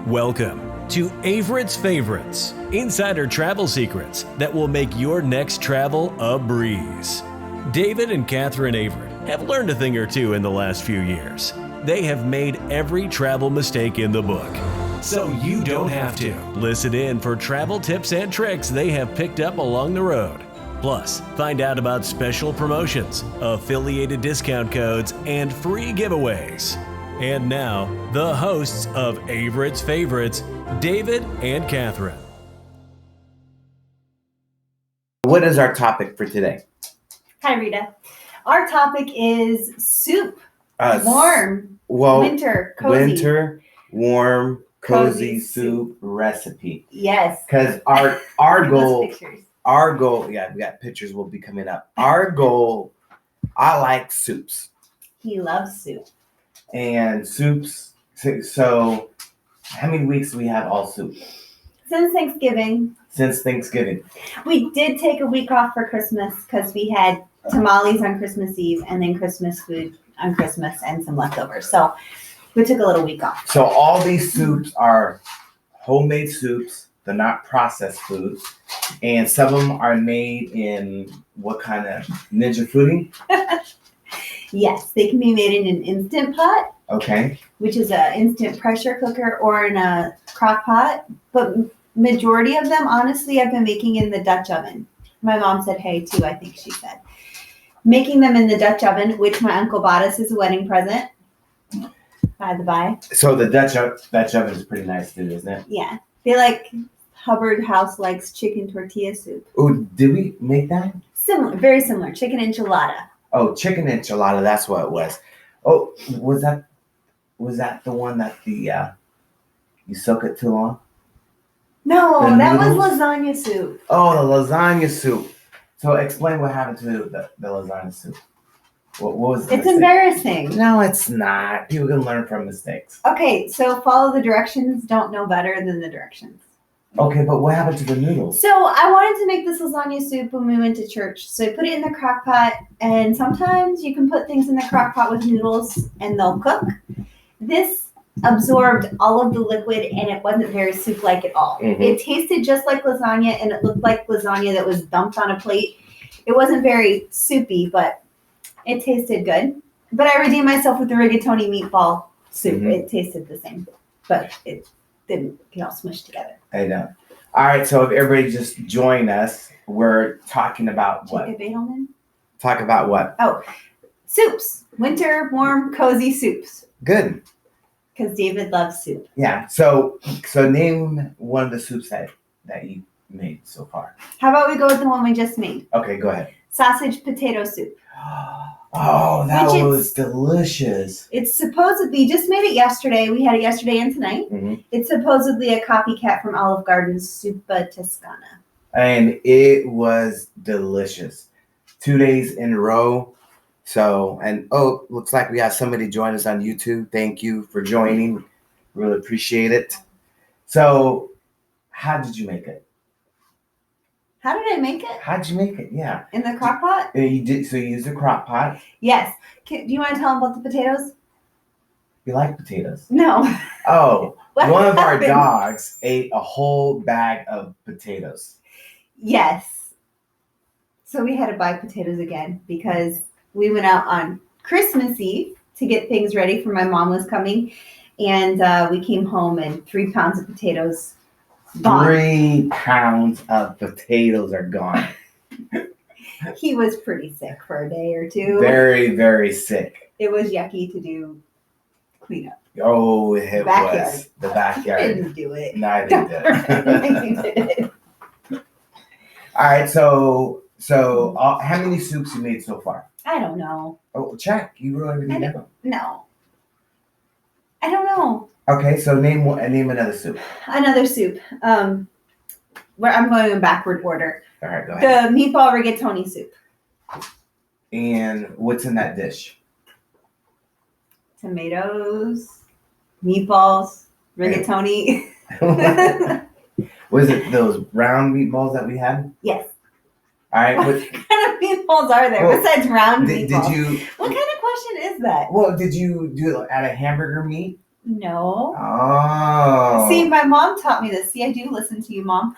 Welcome to Avritt's Favorites, insider travel secrets that will make your next travel a breeze. David and Catherine Avritt have learned a thing or two in the last few years. They have made every travel mistake in the book, so you don't have to. Listen in for travel tips and tricks they have picked up along the road. Plus, find out about special promotions, affiliated discount codes, and free giveaways. And now, the hosts of Avritt's Favorites, David and Catherine. What is our topic for today? Hi, Rita. Our topic is soup. Winter, warm, cozy Cozy soup recipe. Yes. Because our goal, Pictures. yeah, we got pictures will be coming up. Our goal, I like soups. He loves soup. And soups, so how many weeks do we have all soup? Since Thanksgiving. We did take a week off for Christmas because we had tamales on Christmas Eve and then Christmas food on Christmas and some leftovers. So we took a little week off. So all these soups are homemade soups. They're not processed foods. And some of them are made in what kind of Ninja Foodie? Yes, they can be made in an Instant Pot. Okay. Which is an instant pressure cooker, or in a crock pot. But majority of them, honestly, I've been making in the Dutch oven. My mom said, hey, too, I think she said. Making them in the Dutch oven, which my uncle bought us as a wedding present. By the by. So the Dutch oven is pretty nice too, isn't it? Yeah. They like Hubbard House likes chicken tortilla soup. Oh, did we make that? Similar, very similar. Chicken enchilada. Oh, chicken enchilada, that's what it was. Oh, was that the one that you soak it too long? No, The that was noodles? lasagna soup. Oh, the lasagna soup. So explain what happened to the lasagna soup. What was the It's mistake? embarrassing. No, it's not. People can learn from mistakes. Okay, so follow the directions. Don't know better than the directions. Okay, but what happened to the noodles? So I wanted to make this lasagna soup when we went to church. So I put it in the crock pot, and sometimes you can put things in the crock pot with noodles and they'll cook. This absorbed all of the liquid and it wasn't very soup-like at all. Mm-hmm. It tasted just like lasagna and it looked like lasagna that was dumped on a plate. It wasn't very soupy, but it tasted good. But I redeemed myself with the rigatoni meatball soup. Mm-hmm. It tasted the same, but it didn't get all smushed together. I know. All right, so if everybody just join us, we're talking about what? Jacob Edelman? Talk about what? Oh, soups. Winter, warm, cozy soups. Good. Because David loves soup. Yeah. So name one of the soups that you made so far. How about we go with the one we just made? Okay, go ahead. Sausage potato soup. Oh, that Which was delicious. It's supposedly, just made it yesterday. We had it yesterday and tonight. Mm-hmm. It's supposedly a copycat from Olive Garden's Soupa Toscana. And it was delicious. 2 days in a row. So, and looks like we have somebody join us on YouTube. Thank you for joining. Really appreciate it. So, how did you make it? How did I make it? How'd you make it? Yeah. In the crock pot? You did. So you used a crock pot. Yes. Do you want to tell them about the potatoes? You like potatoes? No. Oh, What one of our happened? dogs ate a whole bag of potatoes. Yes. So we had to buy potatoes again because we went out on Christmas Eve to get things ready for my mom was coming. And we came home and 3 pounds of potatoes gone. 3 pounds of potatoes are gone. He was pretty sick for a day or two. Very, very sick. It was yucky to do cleanup. Oh, it Backyard. was the I backyard. didn't do it. No, I didn't do You it. did it. All right, so how many soups you made so far? I don't know. Oh, check. You wrote everything down. No. I don't know. Okay, so name another soup. Another soup. Where I'm going in backward order. All right, go ahead. The meatball rigatoni soup. And what's in that dish? Tomatoes, meatballs, rigatoni. Was it those brown meatballs that we had? Yes. All right. What kind of meatballs are there besides round meatballs? Did you? What kind of question is that? Well, did you do it out of hamburger meat No. Oh. See, my mom taught me this. See, I do listen to you, Mom.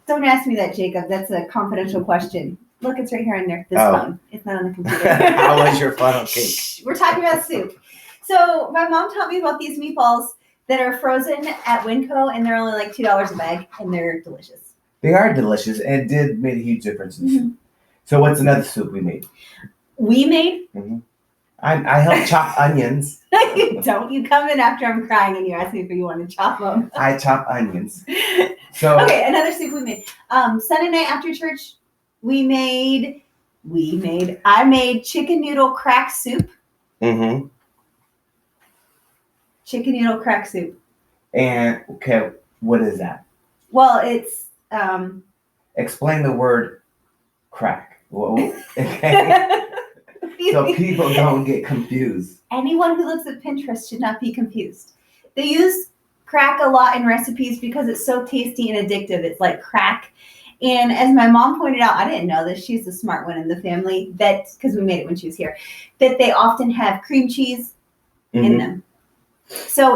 Don't ask me that, Jacob. That's a confidential question. Look, it's right here on there. This phone. It's not on the computer. How was your funnel cake? Shh, we're talking about soup. So my mom taught me about these meatballs that are frozen at Winco, and they're only like $2 a bag, and they're delicious. They are delicious, and it did make a huge difference in soup. So what's another soup we made? We made? I helped chop onions. You don't. You come in after I'm crying, and you ask me if you want to chop them. I chop onions. So okay, another soup we made. Sunday night after church, I made chicken noodle crack soup. Mm-hmm. Chicken noodle crack soup. And okay, what is that? Well, it's explain the word crack. Whoa. Okay. So people don't get confused. Anyone who looks at Pinterest should not be confused. They use crack a lot in recipes because it's so tasty and addictive. It's like crack. And as my mom pointed out, I didn't know this. She's the smart one in the family. That because we made it when she was here. That they often have cream cheese in them. So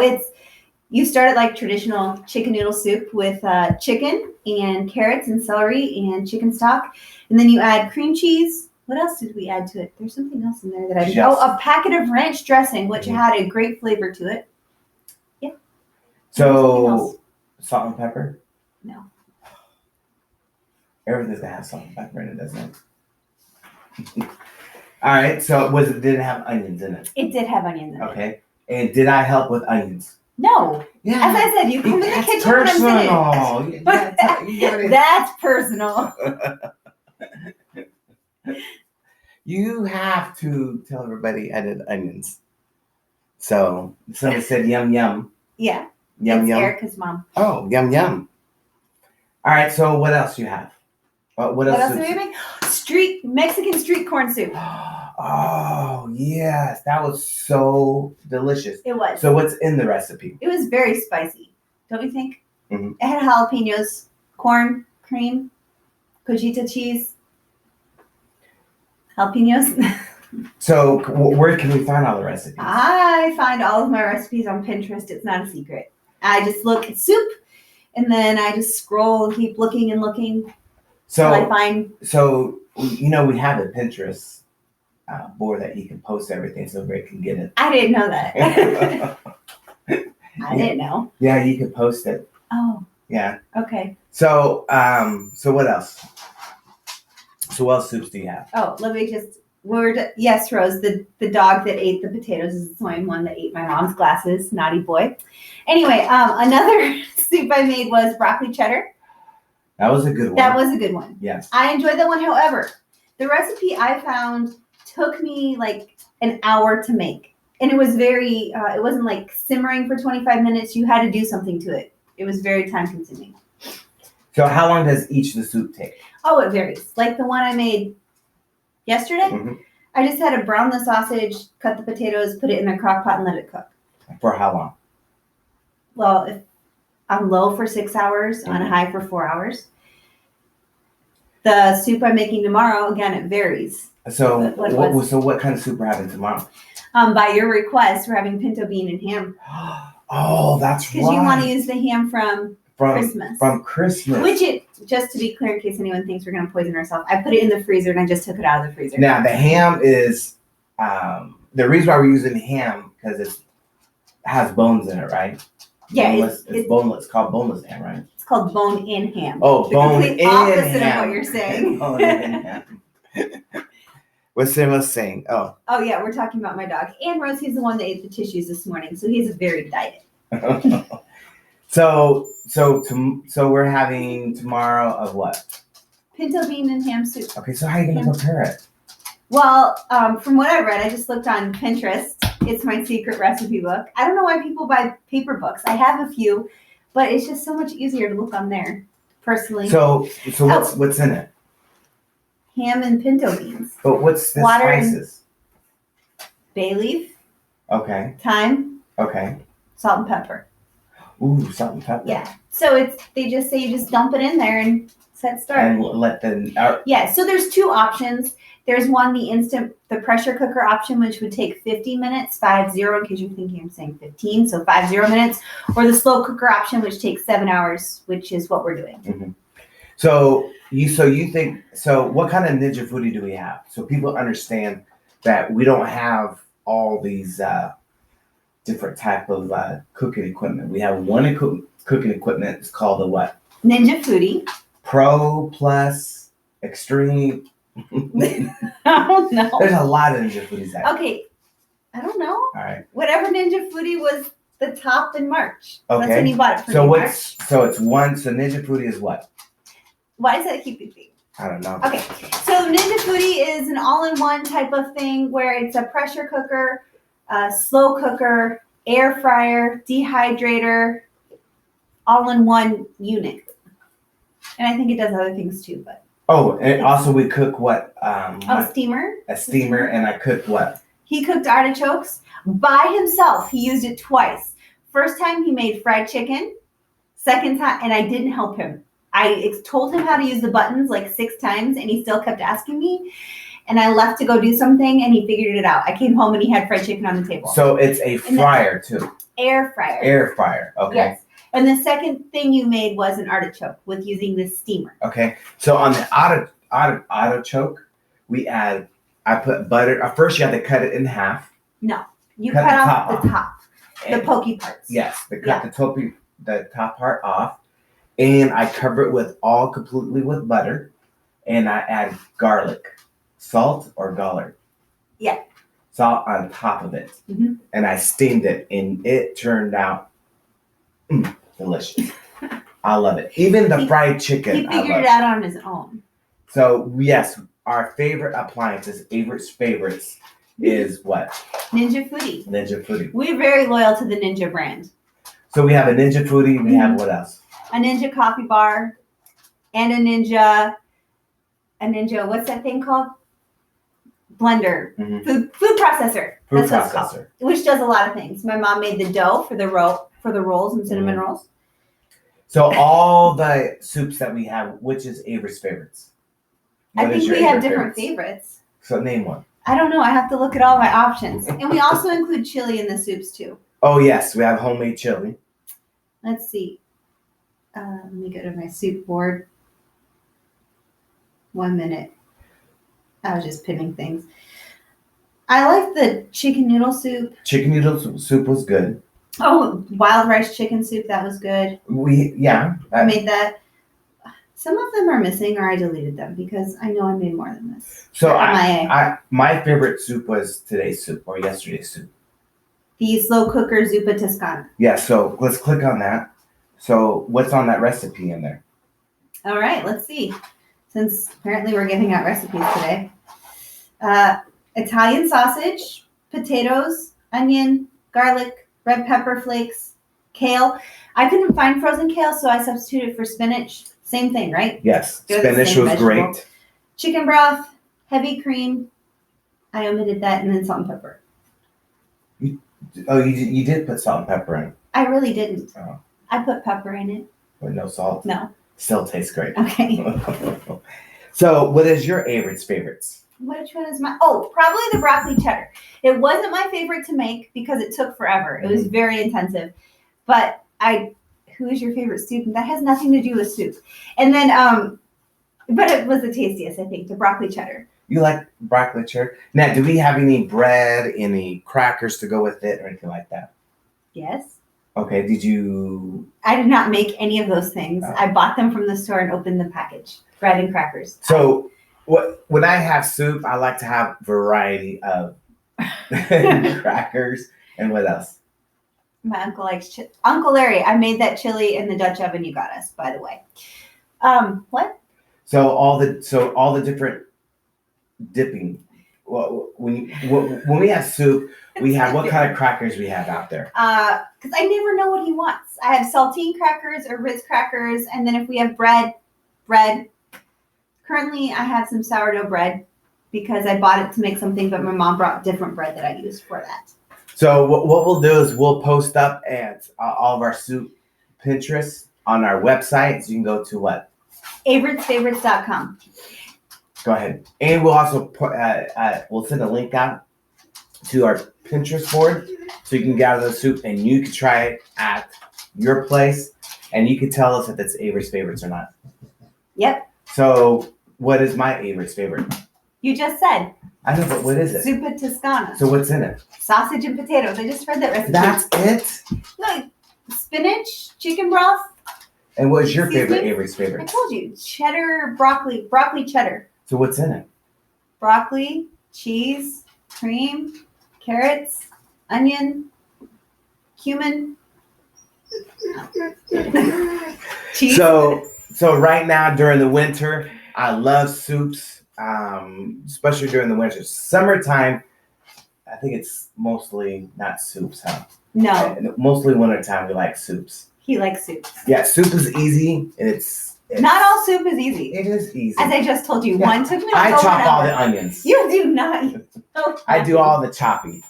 you start it like traditional chicken noodle soup with chicken and carrots and celery and chicken stock, and then you add cream cheese. What else did we add to it? There's something else in there that I did. Oh, a packet of ranch dressing, which had a great flavor to it. Yeah. So salt and pepper? No. Everything's gonna have salt and pepper in it, doesn't it? All right. So did it have onions in it? It did have onions in it. Okay. And did I help with onions? No. Yeah. As I said, you come in the kitchen when I'm sitting. That's personal. You have to tell everybody I did onions. So somebody said yum yum. Yeah. Yum yum. Erica's mom. Oh, yum yum. All right. So what else you have? What else do we make? Mexican street corn soup. Oh yes, that was so delicious. It was. So what's in the recipe? It was very spicy, don't you think? Mm-hmm. It had jalapenos, corn, cream, cojita cheese, jalapenos. So where can we find all the recipes? I find all of my recipes on Pinterest. It's not a secret. I just look at soup, and then I just scroll and keep looking and looking. So I find. So we have a Pinterest board that you can post everything so everybody can get it. I didn't know that. I didn't know. Yeah, you can post it. Oh. Yeah. Okay. So what else? So what else soups do you have? Oh, let me just yes, Rose, the dog that ate the potatoes is the same one that ate my mom's glasses. Naughty boy. Anyway, another soup I made was broccoli cheddar. That was a good one. That was a good one. Yes. I enjoyed that one. However, the recipe I found took me like an hour to make. And it was very, it wasn't like simmering for 25 minutes. You had to do something to it. It was very time consuming. So how long does each of the soup take? Oh, it varies. Like the one I made yesterday, I just had to brown the sausage, cut the potatoes, put it in a crock pot and let it cook. For how long? Well, if on low for 6 hours, on high for 4 hours. The soup I'm making tomorrow, again, it varies. So what kind of soup we're having tomorrow? By your request, we're having pinto bean and ham. Oh, that's right. Because you want to use the ham from Christmas. From Christmas. Which just to be clear, in case anyone thinks we're going to poison ourselves, I put it in the freezer and I just took it out of the freezer. Now, the ham is, the reason why we're using ham, because it has bones in it, right? Yeah. It's boneless. It's called boneless ham, right? It's called bone-in ham. Oh, bone-in ham. Opposite of what you're saying. Bone-in ham. What's Simma saying? Oh. Oh, yeah, we're talking about my dog. And Rose, he's the one that ate the tissues this morning, so he's a very diet. So we're having tomorrow of what? Pinto bean and ham soup. Okay, so how are you going to prepare it? Well, from what I read, I just looked on Pinterest. It's my secret recipe book. I don't know why people buy paper books. I have a few, but it's just so much easier to look on there, personally. So what's in it? Ham and pinto beans. But what's the Water spices? Bay leaf. Okay. Thyme. Okay. Salt and pepper. Ooh, salt and pepper. Yeah. So they just say you just dump it in there and set start. And let the Yeah. So there's two options. There's one, the pressure cooker option, which would take 50 minutes, 50, in case you're thinking I'm saying 15, so 50 minutes, or the slow cooker option, which takes 7 hours, which is what we're doing. Mm-hmm. So you think, what kind of Ninja Foodie do we have? So people understand that we don't have all these different type of cooking equipment. We have one cooking equipment. It's called the what? Ninja Foodie. Pro, Plus, Extreme. I don't know. There's a lot of Ninja Foodies out. Okay. I don't know. All right. Whatever Ninja Foodie was the top in March. Okay. That's when you bought it for so me, what's March. so it's one. So Ninja Foodie is what? Why does that keep repeating? I don't know. Okay. So Ninja Foodie is an all-in-one type of thing where it's a pressure cooker, slow cooker, air fryer, dehydrator, all-in-one unit. And I think it does other things too, but. Oh, and also we cook what? Steamer. A steamer, and I cook what? He cooked artichokes by himself. He used it twice. First time he made fried chicken. Second time, and I didn't help him. I told him how to use the buttons like 6 times, and he still kept asking me. And I left to go do something, and he figured it out. I came home, and he had fried chicken on the table. So it's a fryer too. Air fryer. Air fryer. Okay. Yes. And the second thing you made was an artichoke with using the steamer. Okay. So on the artichoke, I put butter. First, you have to cut it in half. No, you cut off the top, the And- pokey parts. Yes, the top part off, and I cover it completely with butter, and I add garlic, salt or garlic. Yeah. Salt on top of it, Mhm. and I steamed it, and it turned out delicious. I love it. Even the fried chicken. He figured it out on his own. So yes, our favorite appliances, Avritt's favorites, is what? Ninja Foodie. Ninja Foodie. We're very loyal to the Ninja brand. So we have a Ninja Foodie. We have what else? A Ninja coffee bar, and a Ninja. What's that thing called? Blender. Mhm. Food processor. Food That's what it's called, processor. which does a lot of things. My mom made the dough for the rolls and cinnamon rolls. So all the soups that we have, which is Avritt's favorites? I What is think your we have Avritt different favorites? favorites. So name one. I don't know. I have to look at all my options. And we also include chili in the soups too. Oh yes, we have homemade chili. Let's see. Let me go to my soup board. 1 minute. I was just pinning things. I like the chicken noodle soup. Chicken noodle soup was good. Oh, wild rice chicken soup. That was good. I I made that. Some of them are missing, or I deleted them because I know I made more than this. So MIA. my favorite soup was today's soup or yesterday's soup. The slow cooker zuppa toscana. Yeah, so let's click on that. So what's on that recipe in there? All right, let's see. Since apparently we're giving out recipes today. Italian sausage, potatoes, onion, garlic, red pepper flakes, kale. I couldn't find frozen kale, so I substituted for spinach. Same thing, right? Yes, They're the spinach same was vegetable. great. Chicken broth, heavy cream. I omitted that, and then salt and pepper. Oh, you did put salt and pepper in, I really didn't. Oh. I put pepper in it. but no salt. No. Still tastes great. Okay. So what is your Avritt's favorites? Which one is my? Oh, probably the broccoli cheddar. It wasn't my favorite to make because it took forever. It was very intensive. But who is your favorite soup? That has nothing to do with soup. And then, but it was the tastiest, I think, the broccoli cheddar. You like broccoli cheddar? Now, do we have any bread, any crackers to go with it, or anything like that? Yes. Okay. Did you? I did not make any of those things. Oh. I bought them from the store and opened the package. Bread and crackers. So when I have soup, I like to have variety of crackers and what else? My uncle likes Uncle Larry. I made that chili in the Dutch oven you got us, by the way. What? So all the different dipping. Well, when we have soup, we have what kind of crackers we have out there? Because I never know what he wants. I have saltine crackers or Ritz crackers, and then if we have bread. Currently, I have some sourdough bread because I bought it to make something, but my mom brought different bread that I used for that. So what we'll do is we'll post up at all of our soup Pinterest, on our website. So you can go to what? AvrittsFavorites.com. Go ahead. And we'll also put, we'll send a link out to our Pinterest board so you can gather the soup and you can try it at your place and you can tell us if it's Avritts Favorites or not. Yep. So what is my Avritts favorite? You just said. I know, but what is it? Zuppa Toscana. So what's in it? Sausage and potatoes. I just read that recipe. That's it? No, spinach, chicken broth. And what's your Seasoning? favorite Avritts I favorite? told you. Cheddar, broccoli cheddar. So what's in it? Broccoli, cheese, cream, carrots, onion, cumin. Cheese. So right now during the winter, I love soups, especially during the winter. Summertime, I think it's mostly not soups, huh? No, Mostly wintertime, we like soups. he likes soups. Yeah, soup is easy, and it's Not all soup is easy. It is easy. As I just told you, Yeah. one took me I like chop an all hour. the onions. You do not. I do all the chopping.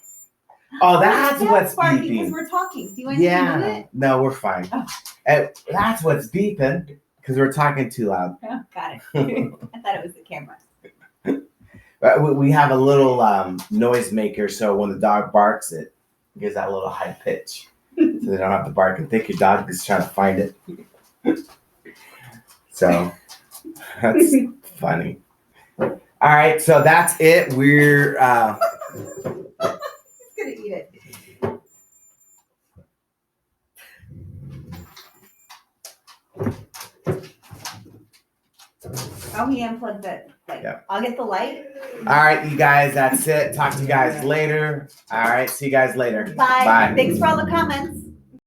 Oh, that's what's because beeping. we're talking. Do you want to move it? No, we're fine. Oh. That's what's beeping because we're talking too loud. Oh, got it. I thought it was the camera. But we have a little noise maker, so when the dog barks, it gives that little high pitch. So they don't have to bark and think your dog is trying to find it. So that's funny. All right, so that's it. We're He's gonna eat it. Oh, he unplugged it. Yeah. I'll get the light. all right, you guys. That's it. Talk to you guys later. All right, see you guys later. Bye. Bye. Thanks for all the comments.